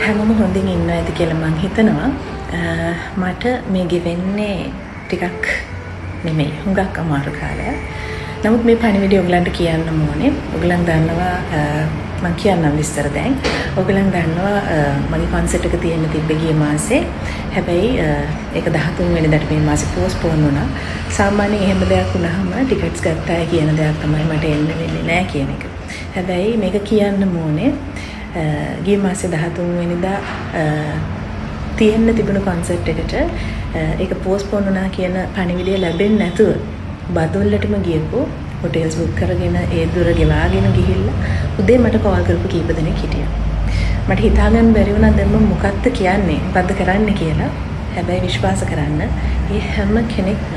හැමෝම හොඳින් ඉන්නවා ඇති කියලා මං හිතනවා. මට මේ ගෙවෙන්නේ ටිකක් නෙමෙයි හුඟක් අමාරු කාලයක්. නමුත් මේ පණිවිඩය ඔයගලන්ට කියන්න ඕනේ. ඔයගලන් දන්නවා මං කියන්නම් විස්තර දැන්. ඔයගලන් දන්නවා මගේ කන්සර්ට් එක තියෙන්න තිබ්බේ ගිය මාසේ. හැබැයි ඒක 13 වෙනිදාට මේ මාසේ පෝස්ට්පෝන් වුණා. සාමාන්‍යයෙන් එහෙම දෙයක් වුණාම ටිකට්ස් ගත්තාය කියන දෙයක් තමයි මට එන්න වෙන්නේ නැහැ කියන එක. හැබැයි මේක කියන්න ඕනේ ගිය මාසේ 13 වෙනිදා තියෙන්න තිබුණු කන්සර්ට් එකට ඒක පෝස්ට්පෝන් වුණා කියන පණිවිඩය ලැබෙන්නේ නැතුව බදුල්ලටම ගියපු හොටෙල්ස් බුක් කරගෙන ඒ දුර ගෙවාගෙන ගිහිල්ලා උදේ මට කෝල් කරපු කීප දෙනෙක් හිටියා. මට හිතාගන්න බැරි වුණා දැන් මම මොකක්ද කියන්නේ මොකද්ද කරන්න කියලා. හැබැයි විශ්වාස කරන්න මේ හැම කෙනෙක්ම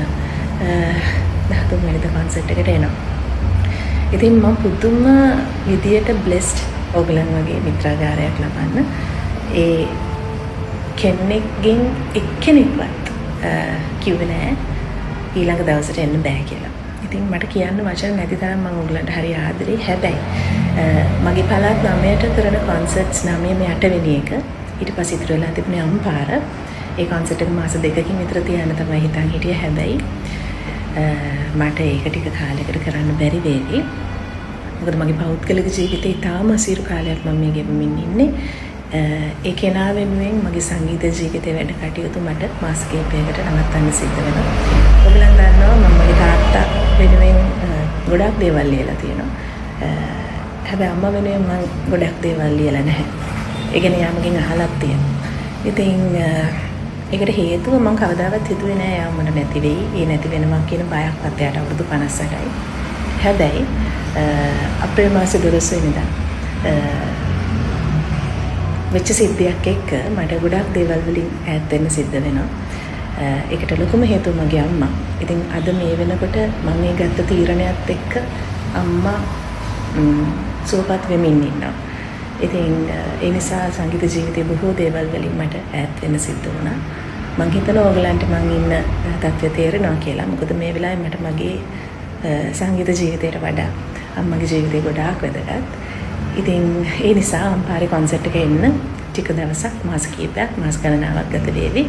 13 වෙනිදා කන්සර්ට් එකට එනවා. ඉතින් මම පුදුම විදියට බ්ලෙස්ඩ් ඔයගලන් වගේ මිත්‍රාගාරයක් ලබන්න. ඒ කෙනෙක්ගෙන් එක්කෙනෙක්වත් කිව්වේ නෑ ඊළඟ දවසට එන්න බෑ කියලා. ඉතින් මට කියන්න වචන නැති තරම් මම ඔයගලන්ට හරි ආදරේ. හැබැයි මගේ පළාත් 9ට කරන කොන්සර්ට්ස් 9 8 වෙනි එක ඊට පස්සේ ඉතුරු වෙලා තිබුණේ අම්පාර. ඒ කොන්සර්ට් එක මාස 2කින් විතර තියන්න තමයි හිතන් හිටියේ. හැබැයි මට ඒක ටික කාලයකට කරන්න බැරි වේවි. මොකද මගේ පෞද්ගලික ජීවිතේ ඉතාම අසීරු කාලයක් මම මේ ගෙවමින් ඉන්නේ. ඒ කෙනා වෙනුවෙන් මගේ සංගීත ජීවිතේ වැඩ කටයුතු මට මාස කිහිපයකට නවත්තන්න සිද්ධ වෙනවා. ඔයගලන් දන්නවා මම මගේ තාත්තා වෙනුවෙන් ගොඩක් දේවල් ලියලා තියෙනවා. හැබැයි අම්මා වෙනුවෙන් මම ගොඩක් දේවල් ලියලා නැහැ. ඒ කියන්නේ යාමගෙන් අහලක් තියෙනවා. ඉතින් ඒකට හේතුව මම කවදාවත් හිතුවේ නෑ යාම මට නැති වෙයි. ඒ නැති වෙනවා කියන බයක්වත් එයාට අවුරුදු 58යි. හැබැයි අප්‍රේල් මාසේ 12 වෙනිදා වෙච්ච සිද්ධියක් එක්ක මට ගොඩක් දේවල් වලින් ඈත් වෙන්න සිද්ධ වෙනවා. ඒකට ලොකුම හේතුව මගේ අම්මා. ඉතින් අද මේ වෙනකොට මම මේ ගත්ත තීරණයත් එක්ක අම්මා සුවපත් වෙමින් ඉන්නවා. ඉතින් ඒ නිසා සංගීත ජීවිතේ බොහෝ දේවල් වලින් මට ඈත් වෙන්න සිද්ධ වුණා. මම හිතනවා ඔයගලන්ට මම ඉන්න තත්ත්වය තේරෙනවා කියලා. මොකද මේ වෙලාවේ මට මගේ සංගීත ජීවිතයට වඩා අම්මගේ ජීවිතේ ගොඩාක් වැදගත්. ඉතින් ඒ නිසා අම්පාරේ කොන්සර්ට් එක එන්න ටික දවසක් මාස කිහිපයක් මාස ගණනාවක් ගත වේවි.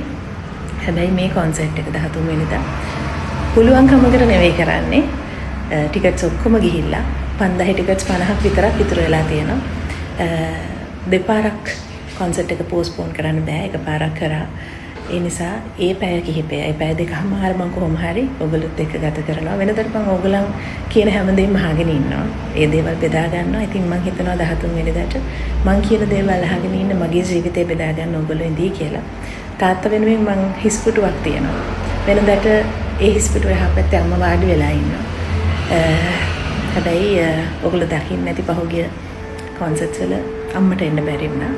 හැබැයි මේ කොන්සර්ට් එක 13 වෙනිදා පුළුවන්කමකට නෙවෙයි කරන්නේ. ටිකට්ස් ඔක්කොම ගිහිල්ලා 5000 ටිකට්ස් 50ක් විතරක් ඉතුරු වෙලා තියෙනවා. දෙපාරක් කොන්සර්ට් එක පෝස්ට්පෝන් කරන්න බෑ. එකපාරක් කරා. ඒ නිසා ඒ පැය කිහිපය, ඒ පැය දෙකමාර මම කොහොම හරි ඔයගොල්ලොත් එක්ක ගත කරනවා. වෙනදට මම ඔයගොල්ලන් කියන හැමදේම අහගෙන ඉන්නවා. ඒ දේවල් බෙදා ගන්නවා. ඉතින් මම හිතනවා 13 වෙනිදාට මම කියන දේවල් අහගෙන ඉන්න මගේ ජීවිතේ බෙදා ගන්න ඔයගොල්ලෝ ඉඳී කියලා. තාත්තා වෙනුවෙන් මම හිස්පුටුවක් තියනවා. වෙනදට ඒ හිස්පුටුවේ යහපැත්තේ අම්මා වාඩි වෙලා ඉන්නවා. හැබැයි ඔයගොල්ලෝ දකින්න නැති පහුගිය කොන්සර්ට්ස් වල අම්මට එන්න බැරි වුණා.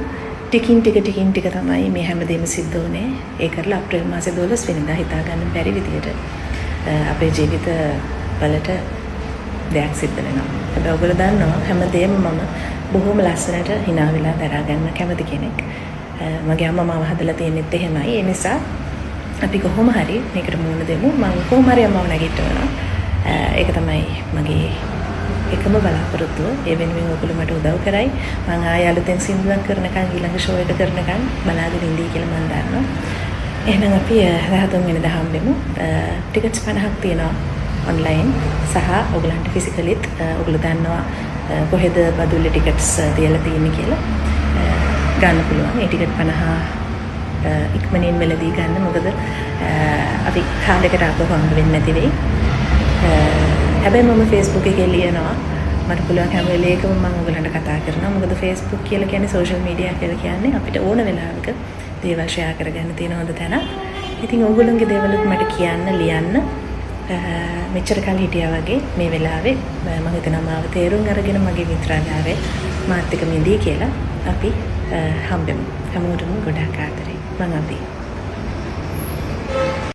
ටිකින් ටික තමයි මේ හැමදේම සිද්ධ වුණේ. ඒ කරලා අප්‍රේල් මාසේ 12 වෙනිදා හිතා ගන්න බැරි විදියට අපේ ජීවිත වලට දෙයක් සිද්ධ වෙනවා. හැබැයි ඔයගොල්ලෝ දන්නවා හැමදේම මම බොහොම ලස්සනට hina වෙලා දරා ගන්න කැමති කෙනෙක්. මගේ අම්මා මාව හදලා තියෙනෙත් එහෙමයි. ඒ නිසා අපි කොහොම හරි මේකට මුහුණ දෙමු. මම කොහොම හරි අම්මව නැගිටවනවා. ඒක තමයි මගේ එකම බලාපොරොත්තුව. ඒ වෙනුවෙන් ඔයගොල්ලෝ මට උදව් කරයි. මම ආයෙ අලුතෙන් සින්දුවක් කරනකන් ඊළඟ ෂෝ එක කරනකන් බලාගෙන ඉඳී කියලා මම දන්නවා. එහෙනම් අපි 13 වෙනිදා හම්බෙමු. ටිකට්ස් 50ක් තියෙනවා ඔන්ලයින් සහ ඔයගලන්ට ෆිසිකලිත් ඔයගොල්ලෝ දන්නවා කොහෙද බදුල්ලේ ටිකට්ස් තියලා තියෙන්නේ කියලා ගන්න පුළුවන්. ඒ ටිකට් 50 ඉක්මනින් මෙලදී ගන්න. මොකද අපි කාලයකට ආපහු හම්බ වෙන්නේ නැති වෙයි. හැබැයි මම Facebook එකේ ලියනවා මට පුළුවන් හැම වෙලේකම මම ඔයගලන්ට කතා කරනවා. මොකද Facebook කියලා කියන්නේ සෝෂල් මීඩියා කියලා කියන්නේ අපිට ඕන වෙලාවක දේවල් ෂෙයා කරගන්න තියෙන හොඳ තැනක්. ඉතින් ඔයගොල්ලන්ගේ දේවලුත් මට කියන්න ලියන්න. මෙච්චර කල් හිටියා වගේ මේ වෙලාවේ මම හිතනවා මාව තේරුම් අරගෙන මගේ මිත්‍රාගාරේ මාත් එක්ක මිදී කියලා අපි හම්බෙමු. හැමෝටම ගොඩාක් ආදරේ. මම අපි